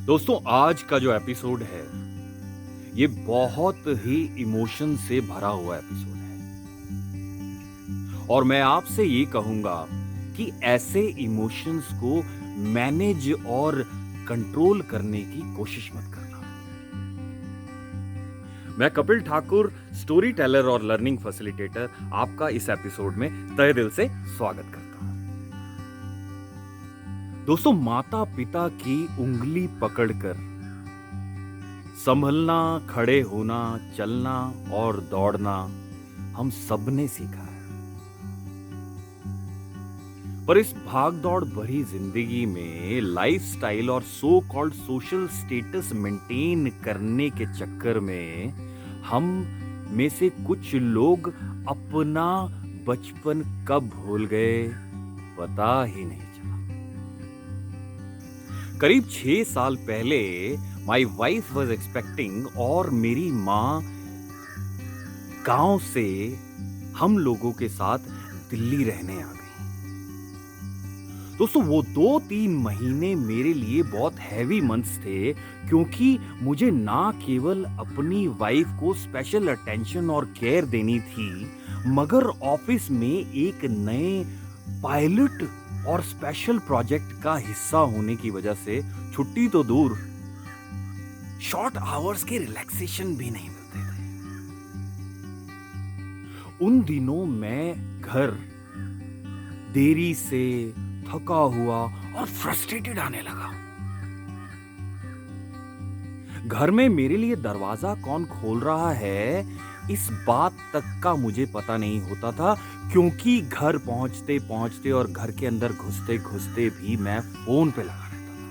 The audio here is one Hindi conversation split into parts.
दोस्तों आज का जो एपिसोड है ये बहुत ही इमोशन से भरा हुआ एपिसोड है और मैं आपसे ये कहूंगा कि ऐसे इमोशंस को मैनेज और कंट्रोल करने की कोशिश मत करना। मैं कपिल ठाकुर, स्टोरी टेलर और लर्निंग फैसिलिटेटर, आपका इस एपिसोड में तहे दिल से स्वागत करता हूं। दोस्तों, माता पिता की उंगली पकड़कर संभलना, खड़े होना, चलना और दौड़ना हम सबने सीखा है। पर इस भाग-दौड़ भरी जिंदगी में लाइफस्टाइल और so called social status maintain करने के चक्कर में हम में से कुछ लोग अपना बचपन कब भूल गए पता ही नहीं चला। करीब 6 साल पहले माई वाइफ वॉज एक्सपेक्टिंग और मेरी माँ गांव से हम लोगों के साथ दिल्ली रहने आ गई। दोस्तों, वो 2-3 महीने मेरे लिए बहुत हैवी मंथ्स थे, क्योंकि मुझे ना केवल अपनी वाइफ को स्पेशल अटेंशन और केयर देनी थी, मगर ऑफिस में एक नए पायलट और स्पेशल प्रोजेक्ट का हिस्सा होने की वजह से छुट्टी तो दूर, शॉर्ट आवर्स के रिलैक्सेशन भी नहीं मिलते थे। उन दिनों मैं घर देरी से, थका हुआ और फ्रस्ट्रेटेड आने लगा। घर में मेरे लिए दरवाजा कौन खोल रहा है इस बात तक का मुझे पता नहीं होता था, क्योंकि घर पहुंचते पहुंचते और घर के अंदर घुसते घुसते भी मैं फोन पे लगा रहता था।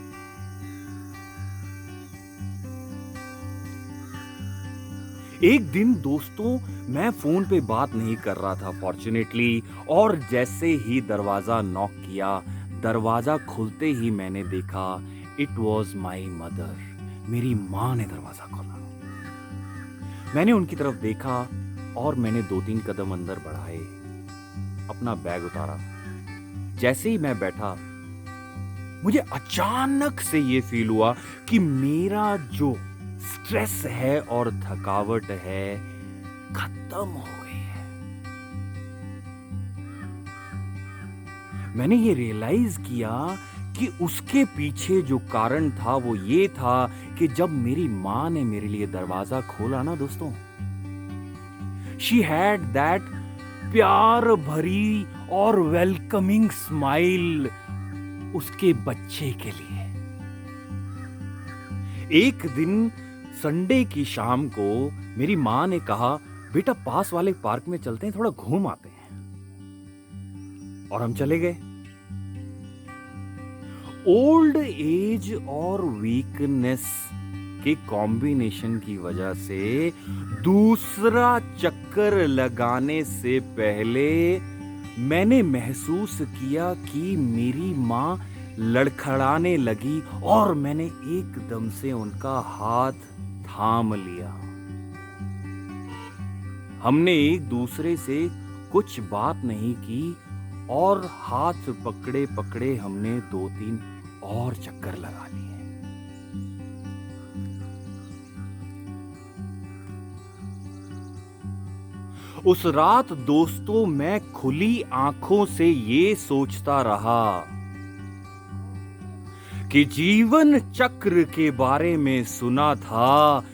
एक दिन दोस्तों, मैं फोन पे बात नहीं कर रहा था फॉर्चुनेटली, और जैसे ही दरवाजा नॉक किया, दरवाजा खुलते ही मैंने देखा इट वॉज माई मदर। मेरी माँ ने दरवाजा खोला। मैंने उनकी तरफ देखा और मैंने 2-3 कदम अंदर बढ़ाए, अपना बैग उतारा। जैसे ही मैं बैठा, मुझे अचानक से ये फील हुआ कि मेरा जो स्ट्रेस है और थकावट है खत्म हो गई है। मैंने ये रियलाइज किया कि उसके पीछे जो कारण था वो ये था कि जब मेरी माँ ने मेरे लिए दरवाजा खोला ना दोस्तों, शी हैड दैट प्यार भरी और वेलकमिंग स्माइल उसके बच्चे के लिए। एक दिन संडे की शाम को मेरी माँ ने कहा, बेटा पास वाले पार्क में चलते हैं, थोड़ा घूम आते हैं। और हम चले गए। ओल्ड एज और वीकनेस के कॉम्बिनेशन की वजह से दूसरा चक्कर लगाने से पहले मैंने महसूस किया कि मेरी माँ लड़खड़ाने लगी और मैंने एकदम से उनका हाथ थाम लिया। हमने एक दूसरे से कुछ बात नहीं की और हाथ पकड़े पकड़े हमने 2-3 और चक्कर लगा लिए। उस रात दोस्तों, मैं खुली आंखों से ये सोचता रहा कि जीवन चक्र के बारे में सुना था,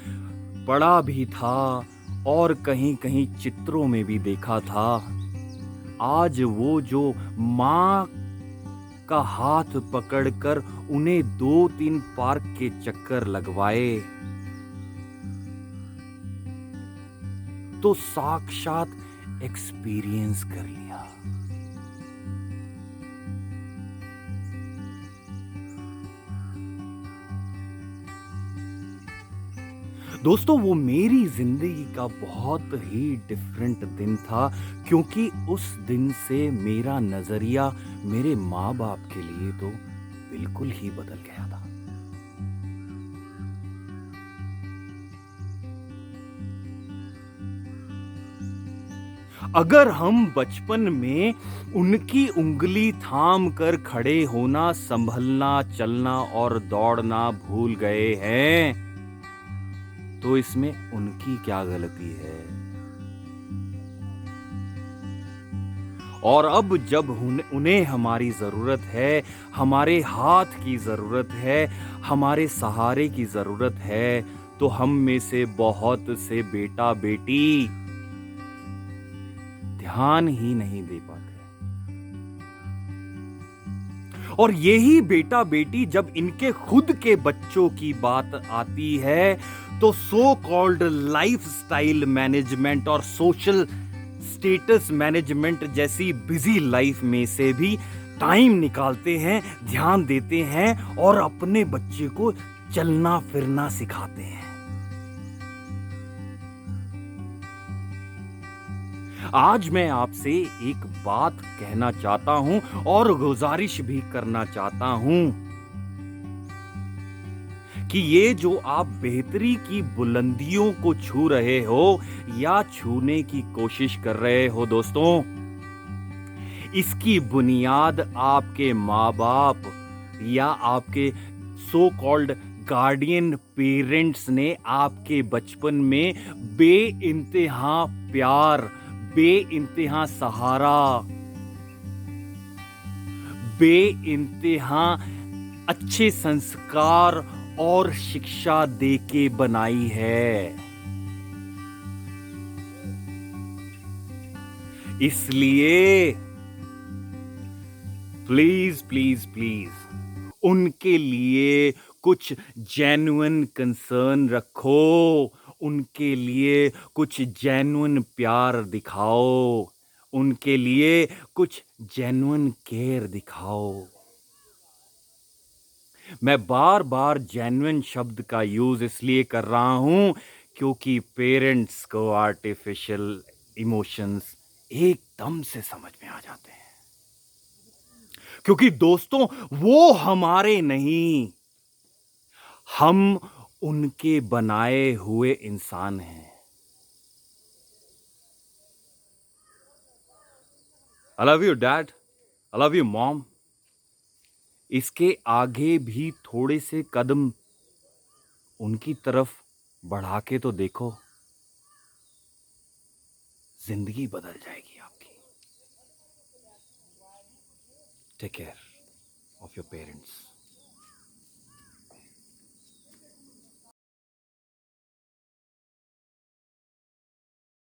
पढ़ा भी था और कहीं कहीं चित्रों में भी देखा था। आज वो जो माँ का हाथ पकड़कर उन्हें 2-3 पार्क के चक्कर लगवाए, तो साक्षात एक्सपीरियंस कर लिया। दोस्तों, वो मेरी जिंदगी का बहुत ही डिफरेंट दिन था, क्योंकि उस दिन से मेरा नजरिया मेरे माँ बाप के लिए तो बिल्कुल ही बदल गया था। अगर हम बचपन में उनकी उँगली थाम कर खड़े होना, संभलना, चलना और दौड़ना भूल गए हैं, तो इसमें उनकी क्या गलती है? और अब जब उन्हें हमारी ज़रूरत है, हमारे हाथ की ज़रूरत है, हमारे सहारे की ज़रूरत है, तो हम में से बहुत से बेटा-बेटी ध्यान ही नहीं दे पाते। और यही बेटा-बेटी जब इनके खुद के बच्चों की बात आती है, तो सो कॉल्ड लाइफ़स्टाइल मैनेजमेंट और सोशल स्टेटस मैनेजमेंट जैसी बिज़ी लाइफ़ में से भी टाइम निकालते हैं, ध्यान देते हैं और अपने बच्चे को चलना-फिरना सिखाते हैं। आज मैं आपसे एक बात कहना चाहता हूं और गुजारिश भी करना चाहता हूं कि ये जो आप बेहतरी की बुलंदियों को छू रहे हो या छूने की कोशिश कर रहे हो दोस्तों, इसकी बुनियाद आपके माँ-बाप या आपके सो कॉल्ड गार्डियन पेरेंट्स ने आपके बचपन में बेइंतहा प्यार, बेइंतहा सहारा, बेइंतहा अच्छे संस्कार और शिक्षा देके बनाई है। इसलिए प्लीज प्लीज प्लीज उनके लिए कुछ जेन्युइन कंसर्न रखो, उनके लिए कुछ जेन्युइन प्यार दिखाओ, उनके लिए कुछ जेन्युइन केयर दिखाओ। मैं बार-बार जेन्युइन शब्द का यूज़ इसलिए कर रहा हूँ क्योंकि पेरेंट्स को आर्टिफिशियल इमोशंस एकदम से समझ में आ जाते हैं। क्योंकि दोस्तों वो हमारे नहीं, हम उनके बनाए हुए इंसान हैं। I love you dad, I love you mom. इसके आगे भी थोड़े से कदम उनकी तरफ बढ़ा के तो देखो, जिंदगी बदल जाएगी आपकी। Take care of your parents.